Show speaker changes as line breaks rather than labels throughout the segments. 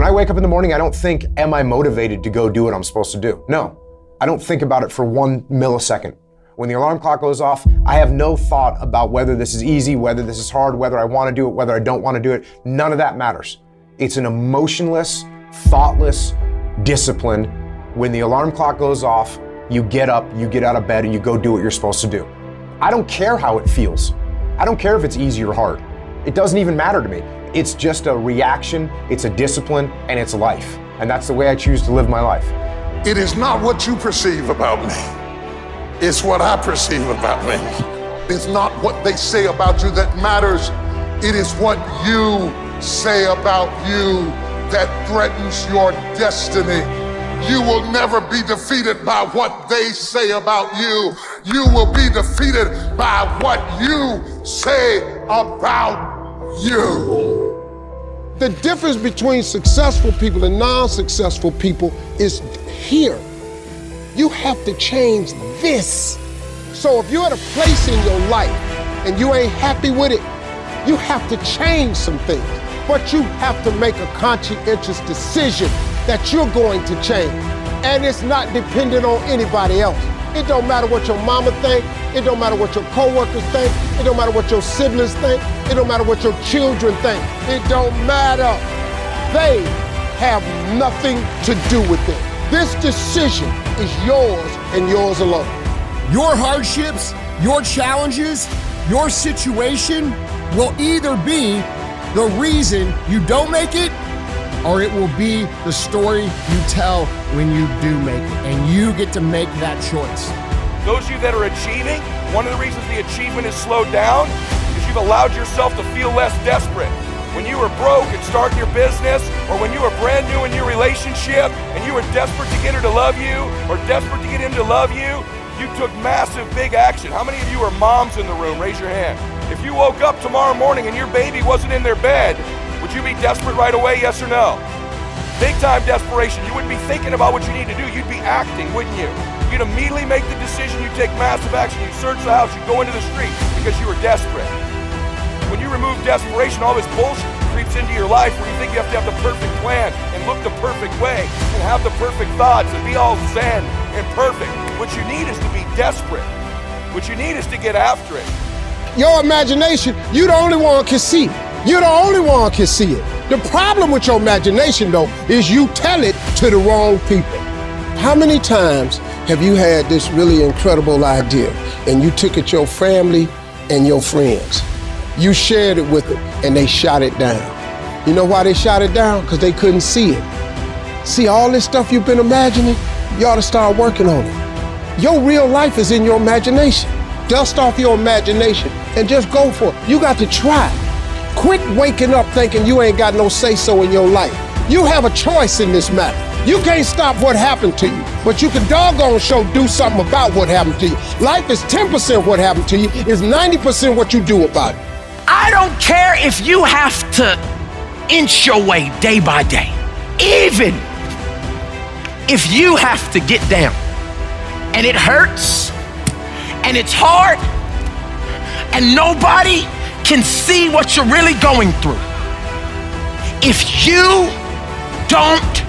I wake up in the morning, I don't think, am I motivated to go do what I'm supposed to do? No, I don't think about it for 1 millisecond. When the alarm clock goes off, I have no thought about whether this is easy, whether this is hard, whether I want to do it, whether I don't want to do it. None of that matters. It's an emotionless, thoughtless discipline. When the alarm clock goes off, you get up, you get out of bed, and you go do what you're supposed to do. I don't care how it feels. I don't care if it's easy or hard. It doesn't even matter to me. It's just a reaction, it's a discipline, and it's life. And that's the way I choose to live my life.
It is not what you perceive about me. It's what I perceive about me. It's not what they say about you that matters. It is what you say about you that threatens your destiny. You will never be defeated by what they say about you. You will be defeated by what you say about you.
The difference between successful people and non-successful people is here. You have to change this. So if you're at a place in your life and you ain't happy with it, you have to change some things. But you have to make a conscientious decision that you're going to change. And it's not dependent on anybody else. It don't matter what your mama think. It don't matter what your coworkers think. It don't matter what your siblings think. It don't matter what your children think. It don't matter. They have nothing to do with it. This decision is yours and yours alone.
Your hardships, your challenges, your situation will either be the reason you don't make it, or it will be the story you tell when you do make it, and you get to make that choice.
Those of you that are achieving, one of the reasons the achievement is slowed down is you've allowed yourself to feel less desperate. When you were broke and starting your business, or when you were brand new in your relationship and you were desperate to get her to love you, or desperate to get him to love you, you took massive, big action. How many of you are moms in the room? Raise your hand. If you woke up tomorrow morning and your baby wasn't in their bed, would you be desperate right away, yes or no? Big time desperation. You wouldn't be thinking about what you need to do. You'd be acting, wouldn't you? You'd immediately make the decision. You take massive action. You search the house. You go into the street because you were desperate. When you remove desperation, all this bullshit creeps into your life where you think you have to have the perfect plan and look the perfect way and have the perfect thoughts and be all zen and perfect. What you need is to be desperate. What you need is to get after it.
Your imagination, you the only one can see it. You're the only one can see it. The problem with your imagination, though, is you tell it to the wrong people. How many times have you had this really incredible idea and you took it to your family and your friends? You shared it with them and they shot it down. You know why they shot it down? Because they couldn't see it. See, all this stuff you've been imagining, you ought to start working on it. Your real life is in your imagination. Dust off your imagination and just go for it. You got to try. Quit waking up thinking you ain't got no say-so in your life. You have a choice in this matter. You can't stop what happened to you, but you can doggone sure do something about what happened to you. Life is 10% what happened to you, is 90% what you do about it.
I don't care if you have to inch your way day by day. Even if you have to get down and it hurts and it's hard and nobody can see what you're really going through. If you don't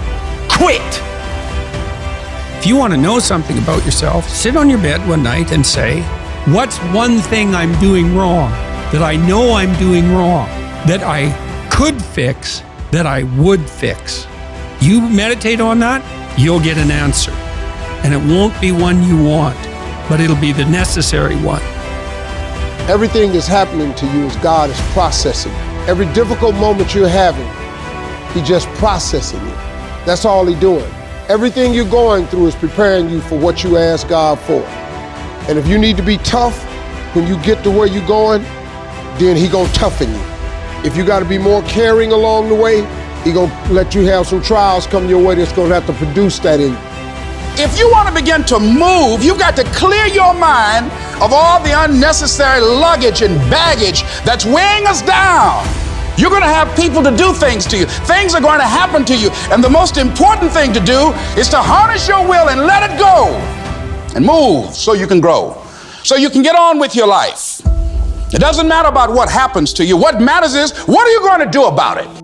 quit.
If you want to know something about yourself, sit on your bed one night and say, what's one thing I'm doing wrong, that I know I'm doing wrong, that I could fix, that I would fix? You meditate on that, you'll get an answer. And it won't be one you want, but it'll be the necessary one.
Everything that's happening to you is God is processing. Every difficult moment you're having, He's just processing it. That's all He's doing. Everything you're going through is preparing you for what you ask God for. And if you need to be tough when you get to where you're going, then He gonna toughen you. If you gotta be more caring along the way, He gonna let you have some trials come your way that's gonna have to produce that in you.
If you want to begin to move, you've got to clear your mind of all the unnecessary luggage and baggage that's weighing us down. You're going to have people to do things to you. Things are going to happen to you. And the most important thing to do is to harness your will and let it go and move so you can grow, so you can get on with your life. It doesn't matter about what happens to you. What matters is, what are you going to do about it?